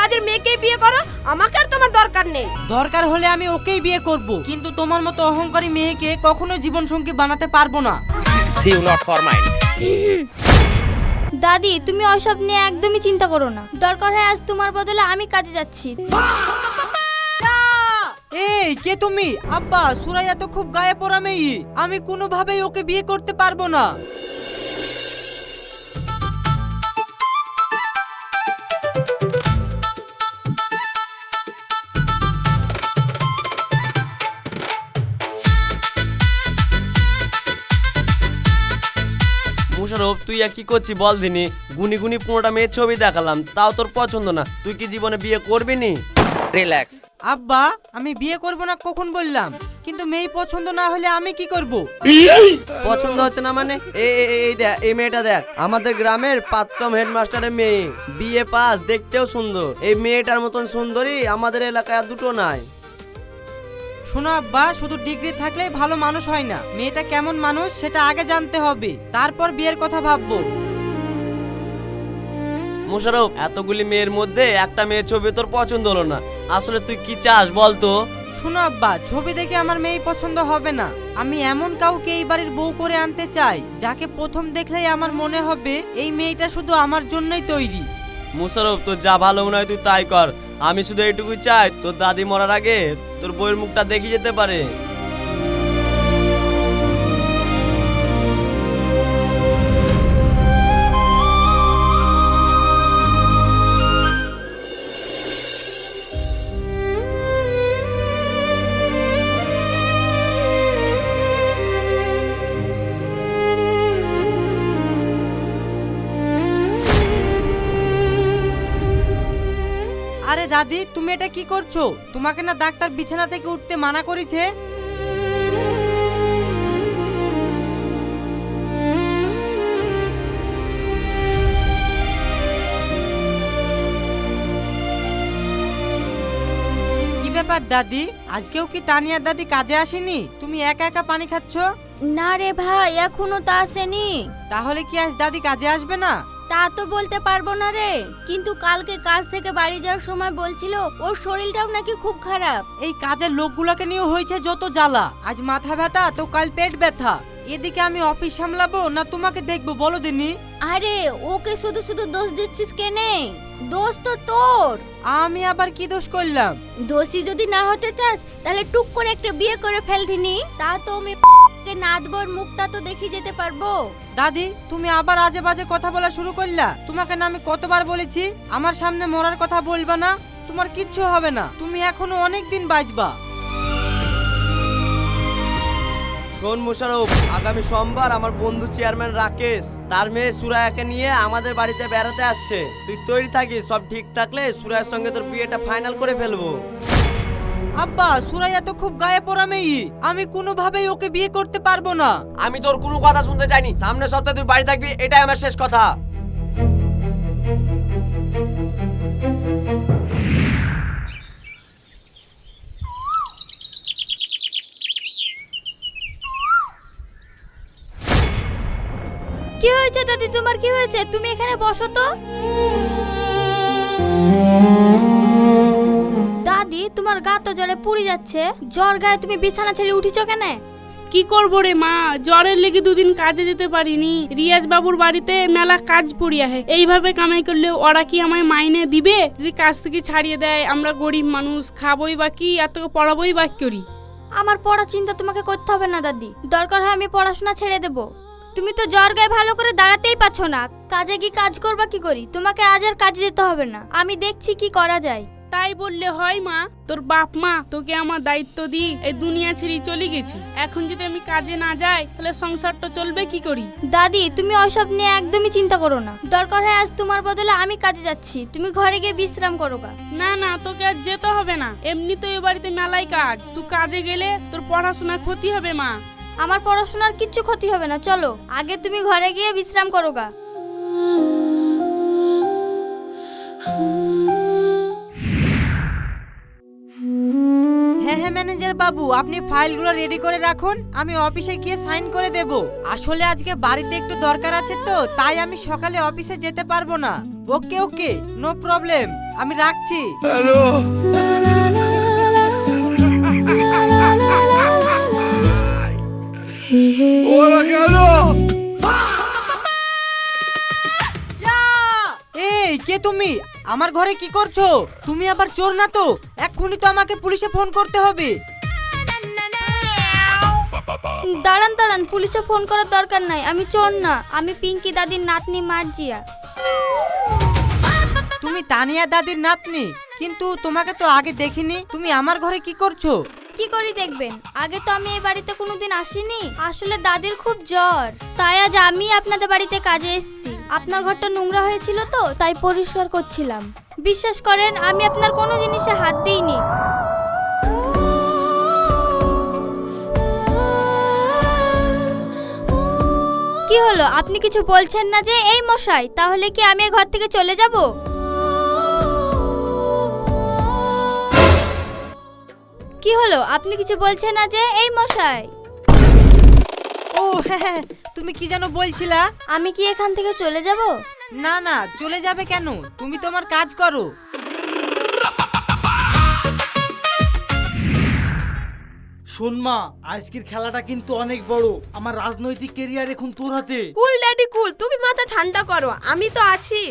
কাজের মেয়েকেই বিয়ে করো, আমাকে আর তোমার দরকার নেই। দরকার হলে আমি ওকেই বিয়ে করব, কিন্তু তোমার মতো অহংকারী মেয়েকে কখনো জীবন সঙ্গী বানাতে পারবো না। See you not for mine. দাদি তুমি ওসব নিয়ে একদমই চিন্তা করো না, দরকার হয় আজ তোমার বদলে আমি কাজে যাচ্ছি। এই কে তুমি? আব্বা, সুরাইয়া তো খুব গায়ে পড়া মেয়ে, আমি কোনোভাবেই ওকে বিয়ে করতে পারবো না। মুশারফ, তুই কি করছিস বল দিনি? গুনি গুনি 15টা মেয়ের ছবি দেখালাম, তাও তোর পছন্দ না। তুই কি জীবনে বিয়ে করবি নি? Relax. আব্বা, আমি বিয়ে করব না কখন বললাম? কিন্তু মেয়ে পছন্দ না হলে আমি কি করব? পছন্দ হচ্ছে না মানে? এই দেখ, এই মেয়েটা দেখ, আমাদের গ্রামের প্রাক্তন হেডমাস্টারের মেয়ে, বিএ পাস, দেখতেও সুন্দর। এই মেয়েটার মতন সুন্দরী আমাদের এলাকায় আর দুটো নাই। শোনো আব্বা, শুধু ডিগ্রি থাকলেই ভালো মানুষ হয় না, মেয়েটা কেমন মানুষ সেটা আগে জানতে হবে, তারপর বিয়ের কথা ভাববো। মুশারফ, এতগুলি মেয়ের মধ্যে একটা মেয়ের ছবি তোর পছন্দ হলো না, আসলে তুই কি চাস বল তো? শোনো আব্বা, ছবি দেখে আমার মেয়ে পছন্দ হবে না, আমি এমন কাউকে এই বাড়ির বউ করে আনতে চাই যাকে প্রথম দেখলেই আমার মনে হবে এই মেয়েটা শুধু আমার জন্যই তৈরি। মুশারফ, তোর যা ভালো মনে হয় তুই তাই কর। আমি শুধু এইটুকুই চাই, তোর দাদি মরার আগে তোর বউয়ের মুখটা দেখে যেতে পারে। আরে দাদি, তুমি এটা কি করছো? তোমাকে না ডাক্তার বিছানা থেকে উঠতে মানা করেছে? কি ব্যাপার দাদি, আজকেও কি তানিয়ার দাদি কাজে আসেনি? তুমি একা একা পানি খাচ্ছ? না রে ভাই, এখনো তা আসেনি। তাহলে কি আজ দাদি কাজে আসবে না? তা তো বলতে পারবো না রে, কিন্তু কালকে কাজ থেকে বাড়ি যাওয়ার সময় বলছিল ওর শরীরটাও নাকি খুব খারাপ। এই কাজের লোকগুলোকে নিয়ে হয়েছে যত জ্বালা, আজ মাথা ব্যথা তো কাল পেট ব্যথা। এদিকে আমি অফিস সামলাবো না তোমাকে দেখবো বলো দিনি? আরে ওকে শুধু শুধু দোষ দিচ্ছিস কেনে? দোষ তো তোর। আমি আবার কি দোষ করলাম? দোষী যদি না হতে চাস তাহলে টুক করে একটা বিয়ে করে ফেলতিনি, তা তো আমি নাদবর মুখটা তো দেখি যেতে পারবো। দাদি, তুমি আবার আজে বাজে কথা বলা শুরু করলা। তোমাকে না আমি কতবার বলেছি আমার সামনে মরার কথা বলবা না? তোমার কিচ্ছু হবে না, তুমি এখনো অনেক দিন বাঁচবা। শোন মুশারফ, আগামী সোমবার আমার বন্ধু চেয়ারম্যান রাকেশ তার মেয়ে সুরায়াকে নিয়ে আমাদের বাড়িতে বেড়াতে আসছে। তুই তৈরি থাকিস, সব ঠিক থাকলে সুরায়ের সঙ্গে তোর বিয়েটা ফাইনাল করে ফেলবো। আব্বা, সুরাইয়া তো খুব গায়ে পড়া মেয়ে, আমি কোনোভাবেই ওকে বিয়ে করতে পারবো না। আমি তোর কোনো কথা শুনতে চাইনি, সামনের সপ্তাহে তুই বাড়ি থাকবি, এটাই আমার শেষ কথা। কি হয়েছে দাদি, তোমার কি হয়েছে? তুমি এখানে বসো তো। দাদি, তোমার গা তো জ্বরে পুড়ে যাচ্ছে, জ্বর গায়ে তুমি বিছানা ছেড়ে উঠিছো কেন? কি করবো রে মা, জ্বরের লেগে দুদিন কাজে যেতে পারিনি। রিয়াজ বাবুর বাড়িতে মেলা কাজ পড়িয়া হে, এইভাবে কামাই করলে ওরা কি আমায় মাইনে দিবে? যদি কাজ থেকে ছাড়িয়ে দেয়, আমরা গরিব মানুষ, খাবই বা কি আর তোকে পড়াবই বা করি। আমার পড়া চিন্তা তোমাকে করতে হবে না দাদি, দরকার হয় আমি পড়াশোনা ছেড়ে দেব। তুমি তো জ্বর গায়ে ভালো করে দাঁড়াতেই পারছো না, কাজে কি কাজ করবা কি করি? তোমাকে আজ আর কাজে যেতে হবে না, আমি দেখছি কি করা যায়। তাই বললে হয় মা? তোর বাপ মা তোকে আমার দায়িত্ব দিয়ে এই দুনিয়া ছেড়ে চলে গেছে, এখন যদি আমি কাজে না যাই তাহলে সংসারটা চলবে কি করি? দাদি তুমি ওসব নিয়ে একদমই চিন্তা করো না, দরকার হয় আজ তোমার বদলে আমি কাজে যাচ্ছি, তুমি ঘরে গিয়ে বিশ্রাম করো গা। না না, তোকে আর যেতে হবে না, এমনি তো এ বাড়িতে মেলাই কাজ, তুই কাজে গেলে তোর পড়াশোনার ক্ষতি হবে মা। আমার পড়াশোনার কিচ্ছু ক্ষতি হবে না, চলো আগে তুমি ঘরে গিয়ে বিশ্রাম করো গা। হ্যাঁ হ্যাঁ ম্যানেজার বাবু, আপনি ফাইলগুলো রেডি করে রাখুন, আমি অফিসে গিয়ে সাইন করে দেব। আসলে আজকে বাড়িতে একটু দরকার আছে তো, তাই আমি সকালে অফিসে যেতে পারবো না। ওকে ওকে, নো প্রবলেম। আমি রাখছি। এই কে তুমি? আমার ঘরে কি করছো? তুমি আবার চোর না তো? এক্ষুনি তো আমাকে পুলিশে ফোন করতে হবে। দাঁড়ান দাঁড়ান, পুলিশে ফোন করার দরকার নাই, আমি চোর না, আমি পিঙ্কি দাদির নাতনি মার্জিয়া। তুমি তানিয়া দাদির নাতনি? কিন্তু তোমাকে তো আগে দেখিনি, তুমি আমার ঘরে কি করছো? কি করি দেখবেন, আগে তো আমি এই বাড়িতে কোনোদিন আসিনি। আসলে দাদির খুব জ্বর, তাই আজ আমি আপনাদের বাড়িতে কাজে এসেছি। আপনার ঘরটা নোংরা হয়েছিল তো, তাই পরিষ্কার করছিলাম। বিশ্বাস করেন, আমি আপনার কোনো জিনিসে হাত দিইনি। কি হলো, আপনি কিছু বলছেন না যে? এই মশাই, তাহলে কি আমি এই ঘর থেকে চলে যাব? কি হলো, আপনি কিছু বলছেন না যে? এই মশাই। ও হ্যাঁ, তুমি কি যেন বলছিলা? আমি কি এখান থেকে চলে যাব? না না, চলে যাবে কেন? তুমি তোমার কাজ করো। শোন মা, আজকের খেলাটা কিন্তু অনেক বড়। আমার রাজনৈতিক কেরিয়ার এখন তোর হাতে। কুল ড্যাডি কুল, তুমি মাথা ঠান্ডা করো, আমি তো আছি।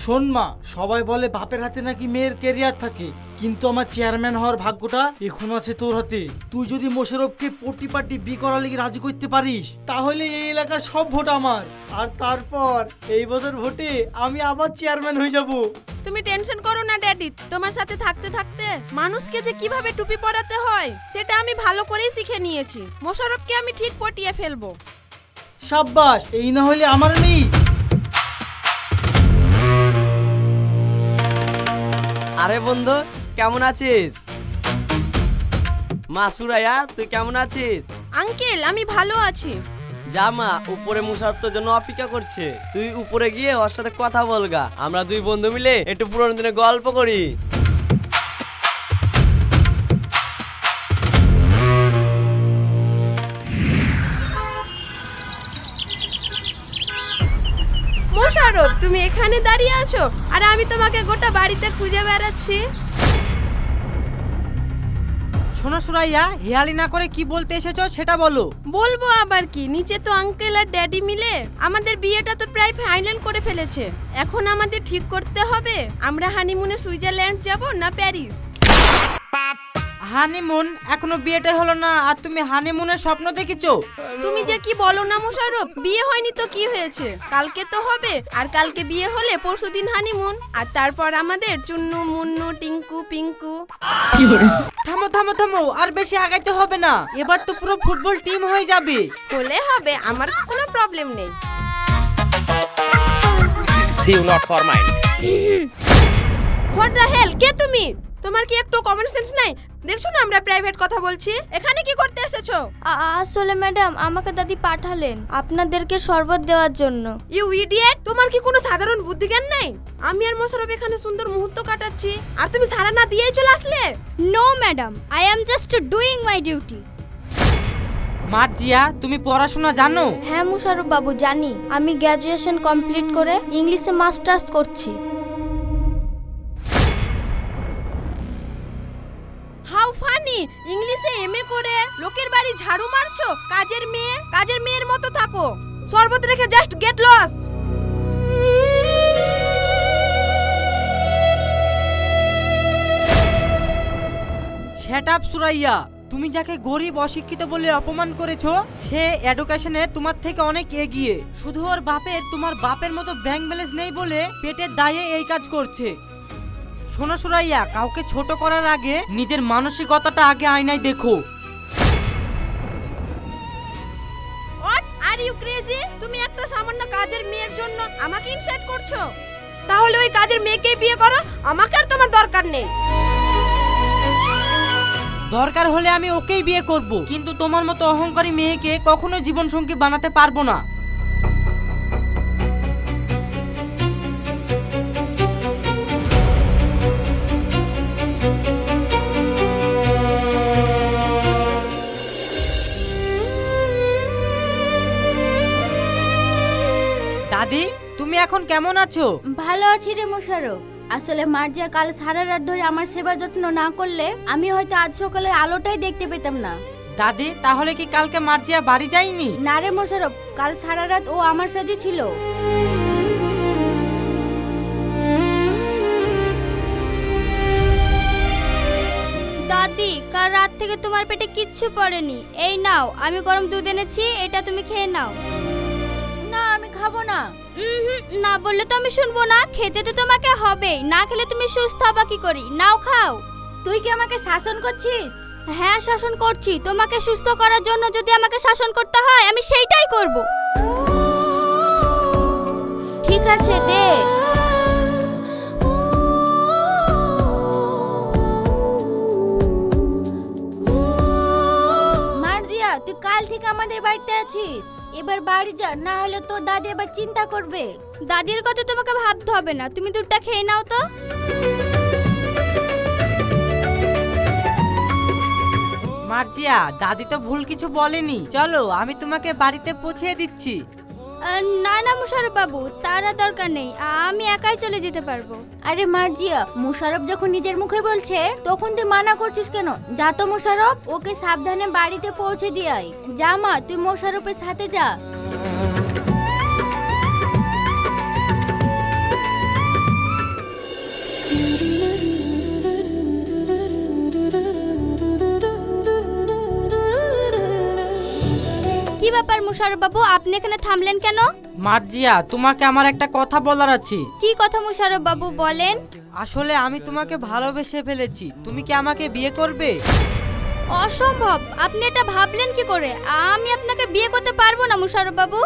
শোন মা, সবাই বলে বাপের হাতে নাকি মেয়ের কেরিয়ার থাকে, কিন্তু আমার চেয়ারম্যান হওয়ার ভাগ্যটা এখন আছে তোর হাতে। তুই যদি মোশাররফকে পটি পাটি বি করার লাগি রাজি করতে পারিস, তাহলে এই এলাকার সব ভোট আমার। আর তারপর এই বছর ভোটে আমি আবার চেয়ারম্যান হয়ে যাব। তুমি টেনশন করো না ড্যাডি, তোমার সাথে থাকতে থাকতে মানুষকে যে কিভাবে টুপি পরাতে হয় সেটা আমি ভালো করেই শিখে নিয়েছি। মোশাররফকে আমি ঠিক পটিয়ে ফেলবো। সাব্বাস, এই না হলে আমার মেয়ে। আরে বন্ধু, কেমন আছিস? মা সুরাইয়া, তুই কেমন আছিস? আঙ্কেল, আমি ভালো আছি। যা মা, উপরে মুশারফ তোর জন্য অপেক্ষা করছে। তুই উপরে গিয়ে ওর সাথে কথা বলগা, আমরা দুই বন্ধু মিলে একটু পুরোনো দিনে গল্প করি। মোশাররফ, তুমি এখানে দাঁড়িয়ে আছো আর আমি তোমাকে গোটা বাড়িতে খুঁজে বেড়াচ্ছি। শোনো সুরাইয়া, হেয়ালি না করে কি বলতে এসেছো সেটা বলো। বলবো আবার কি, নিচে তো আঙ্কেল আর ড্যাডি মিলে আমাদের বিয়েটা তো প্রায় ফাইনাল করে ফেলেছে। এখন আমাদের ঠিক করতে হবে আমরা হানিমুনে সুইজারল্যান্ড যাব না প্যারিস। হানিমুন? এখনো বিয়েটা হলো না আর তুমি হানিমুনের স্বপ্ন দেখেছো? তুমি যে কি বলো না মোশাররফ, বিয়ে হয়নি তো কি হয়েছে, কালকে তো হবে। আর কালকে বিয়ে হলে পরশুদিন হানিমুন, আর তারপর আমাদের চুন্নু মুন্নু টিঙ্কু পিঙ্কু। থামো থামো থামো, আর বেশি আগাইতে হবে না, এবার তো পুরো ফুটবল টিম হয়ে যাবে। হলে হবে, আমার কোনো প্রবলেম নেই। See you not for mine. What the hell, কে তুমি? তোমার কি একটু কমন সেন্স নাই? দেখছো না আমরা প্রাইভেট কথা বলছি, এখানে কি করতে এসেছো? আসলে ম্যাডাম, আমাকে দাদি পাঠালেন আপনাদেরকে শরবত দেওয়ার জন্য। ইউ ইডিয়েট, তোমার কি কোনো সাধারণ বুদ্ধি জ্ঞান নাই? আমি আর মোশাররফ এখানে সুন্দর মুহূর্ত কাটাচ্ছি আর তুমি সারা না দিয়েই চলে আসলে। No madam, I am just doing my duty. Marzia, তুমি পড়াশোনা জানো? হ্যাঁ মুশাররফ বাবু, জানি। আমি গ্র্যাজুয়েশন কমপ্লিট করে ইংলিশে মাস্টার্স করছি। হাউ ফানি, ইংলিশে এমএ করে লোকের বাড়ি ঝাড়ু মারছো। কাজের মেয়ের মতো থাকো। শরবত রেখে just get lost. Shut up Suraiya, তুমি যাকে গরিব অশিক্ষিত বলে অপমান করেছো, সে এডুকেশনে তোমার থেকে অনেক এগিয়ে। শুধু ওর বাপের তোমার বাপের মতো ব্যাংক ব্যালেন্স নেই বলে পেটের দায়ে এই কাজ করছে। শোনো সুরাইয়া, কাউকে ছোট করার আগে নিজের মানসিকতাটা আগে আয়নায় দেখো। What are you crazy? তুমি একটা সামান্য কাজের মেয়ের জন্য আমাকে ইনসাল্ট করছো? তাহলে ওই কাজের মেয়েকেই বিয়ে করো, আমাকে আর তোমার দরকার নেই। দরকার হলে আমি ওকেই বিয়ে করব, কিন্তু তোমার মতো অহংকারী মেয়েকে কখনো জীবনসঙ্গী বানাতে পারবো না। দাদি, তুমি এখন কেমন আছো? ভালো আছি রে মোশাররফ। আসলে মার্জিয়া কাল সারা রাত ধরে আমার সেবা যত্ন না করলে আমি হয়তো আজ সকালে আলোটাই দেখতে পেতাম না। দাদি, তাহলে কি কালকে মার্জিয়া বাড়ি যায়নি? না রে মোশারফ, কাল সারা রাত ও আমার সাথে ছিল। দাদি, কাল রাত থেকে তোমার পেটে কিচ্ছু পড়েনি। এই নাও, আমি গরম দুধ এনেছি, এটা তুমি খেয়ে নাও। না, আমি খাবো না। না বললে তো আমি শুনবো না। খেতে তো তোমাকে হবেই, না খেলে তুমি সুস্থ হবা কি করি? নাও, খাও। তুই কি আমাকে শাসন করছিস? হ্যাঁ, শাসন করছি। তোমাকে সুস্থ করার জন্য যদি আমাকে শাসন করতে হয়, আমি সেইটাই করব। ঠিক আছে, দে। মার্জিয়া, তুই কাল থেকে আমাদের বাড়িতে আছিস। এবার বাড়ি যা, না হলে তোর দাদি এবার চিন্তা করবে। দাদির কথা তোমাকে ভাবতে হবে না, তুমি দুধটা খেয়ে নাও তো। মার্জিয়া, দাদি তো ভুল কিছু বলেনি। চলো, আমি তোমাকে বাড়িতে পৌঁছে দিচ্ছি। না না মুশারফ বাবু, তার আর দরকার নেই, আমি একাই চলে যেতে পারবো। আরে মার্জিয়া, মুশারফ যখন নিজের মুখে বলছে তখন তুই মানা করছিস কেন? যা তো মুশারফ, ওকে সাবধানে বাড়িতে পৌঁছে দিয়ে আয়। যা মা, তুই মুশারফের সাথে যা। কি ব্যাপার মুশারফ বাবু, আপনি এখানে থামলেন কেন? মার্জিয়া, তোমাকে আমার একটা কথা বলার আছে। কি কথা মুশারফ বাবু, বলেন। আসলে আমি তোমাকে ভালোবেসে ফেলেছি। তুমি কি আমাকে বিয়ে করবে? অসম্ভব, আপনি এটা ভাবলেন কি করে? আমি আপনাকে বিয়ে করতে পারবো না মুশারফ বাবু।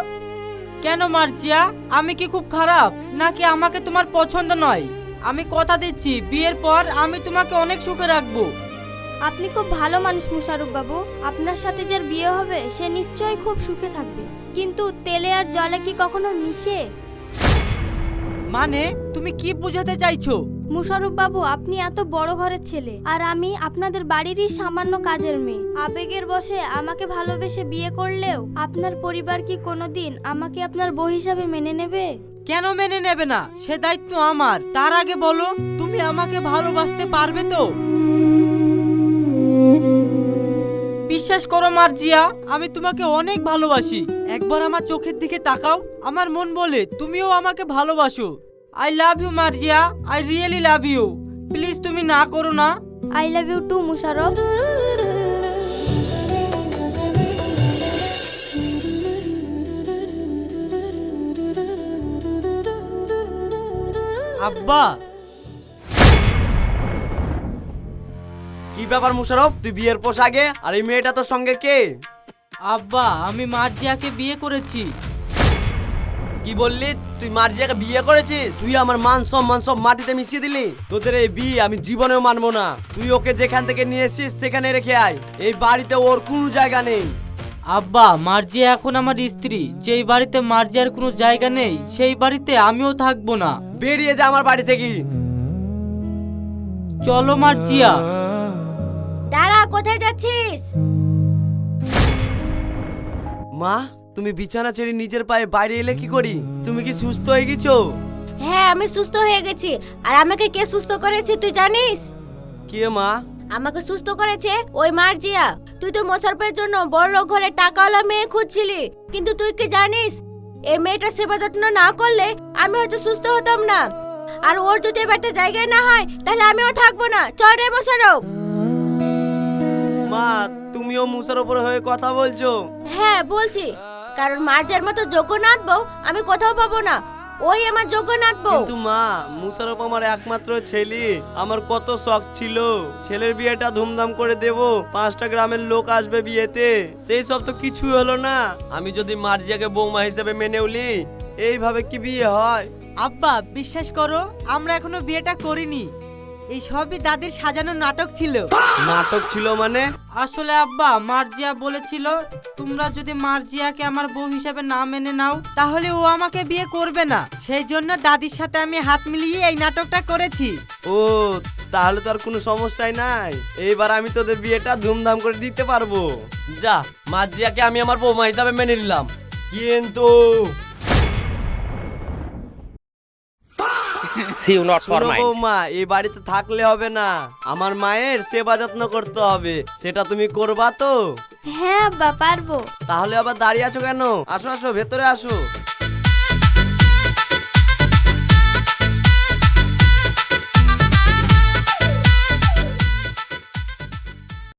কেন মার্জিয়া, আমি কি খুব খারাপ নাকি আমাকে তোমার পছন্দ নয়? আমি কথা দিচ্ছি, বিয়ের পর আমি তোমাকে অনেক সুখে রাখবো। আপনি খুব ভালো মানুষ মুশারফ বাবু। আপনার সাথে যার বিয়ে হবে সে নিশ্চয়ই খুব সুখে থাকবে। কিন্তু তেলে আর জলে কি কখনো মিশে? মানে তুমি কি বোঝাতে চাইছো? মুশারফ বাবু, আপনি এত বড় ঘরের ছেলে আর আমি আপনাদের বাড়িরই সামান্য কাজের মেয়ে। আবেগের বশে আমাকে ভালোবেসে বিয়ে করলেও আপনার পরিবার কি কোনোদিন আমাকে আপনার বউ হিসাবে মেনে নেবে? কেন মেনে নেবে না? সে দায়িত্ব আমার। তার আগে বলো, তুমি আমাকে ভালোবাসতে পারবে তো? বিশ্বাস করো মার্জিয়া, আমি তোমাকে অনেক ভালোবাসি। একবার আমার চোখের দিকে তাকাও, আমার মন বলে তুমিও আমাকে ভালোবাসো। I love you Marzia, I really love you. Please তুমি না করো না। I love you too Musharraf. আব্বা, কি ব্যাপার মুশারফ, তুই বিয়ের পোশাকে আর এই মেয়েটা তোর সঙ্গে কে? আব্বা, আমি মার্জিয়াকে বিয়ে করেছি। কি বললি? তুই মার্জিয়াকে বিয়ে করেছিস? তুই আমার মান সম্মান সব মাটিতে মিশিয়ে দিলি। তোদের এই বিয়ে আমি জীবনেও মানবো না। তুই ওকে যেখান থেকে নিয়ে এসেছিস সেখানে রেখে আয়। এই বাড়িতে ওর কোনো জায়গা নেই। আব্বা, মার্জিয়া এখন আমার স্ত্রী। যেই বাড়িতে মার্জিয়ার কোনো জায়গা নেই সেই বাড়িতে আমিও থাকবো না। বেরিয়ে যা আমার বাড়ি থেকে। চলো মার্জিয়া। দাঁড়া, কোথায় যাচ্ছিস? মা, তুমি বিছানা ছেড়ে নিজের পায়ে বাইরে এলে কি করি? তুমি কি সুস্থ হয়ে গেছো? হ্যাঁ, আমি সুস্থ হয়ে গেছি। আর আমাকে কে সুস্থ করেছে তুই জানিস? কে মা? আমাকে সুস্থ করেছে ওই মার্জিয়া। তুই তো মোশারফের জন্য বড়লোক ঘরে টাকাওয়ালা মেয়ে খুঁজছিলি, কিন্তু তুই কি জানিস এই মেয়েটার সেবা যত্ন না করলে আমি হয়তো সুস্থ হতাম না। আর ওর যদি এবার একটা জায়গায় না হয় তাহলে আমিও থাকবো না। চল রে মোশারফ। মা, তুমিও মুসার উপরে হয়ে কথা বলছো? হ্যাঁ বলছি, কারণ মার্জিয়ার মতো যোগ্য নাথ বউ আমি কোথাও পাবো না। ওই আমার যোগ্য নাথ বউ। কিন্তু মা, মুশারফ আমার একমাত্র ছেলে। আমার কত শখ ছিল ছেলের বিয়েটা ধুমধাম করে দেব, 5টা গ্রামের লোক আসবে বিয়েতে। সেই সব তো কিছুই হলো না। আমি যদি মার্জিয়াকে বৌমা হিসেবে মেনে উলি, এইভাবে কি বিয়ে হয়? আব্বা, বিশ্বাস করো, আমরা এখনো বিয়েটা করিনি। এই সবই দাদির সাজানো নাটক ছিল। নাটক ছিল মানে? আসলে আব্বা, মার্জিয়া বলেছিল তোমরা যদি মার্জিয়াকে আমার বউ হিসেবে না মেনে নাও তাহলে ও আমাকে বিয়ে করবে না। সেই জন্য দাদির সাথে আমি হাত মিলিয়ে এই নাটকটা করেছি। ও, তাহলে তো আর কোনো সমস্যাই নাই। এইবার আমি তোদের বিয়েটা ধুমধাম করে দিতে পারবো। যা, মার্জিয়াকে আমি আমার বৌমা হিসাবে মেনে নিলাম। কিন্তু See you not for শোনো mind. বৌমা, এই বাড়িতে থাকলে হবে না, আমার মায়ের সেবা যত্ন করতে হবে, সেটা তুমি করবা তো? হ্যাঁ আব্বা পারবো। তাহলে আবার দাঁড়িয়ে আছো কেন? আসো আসো, ভেতরে আসো।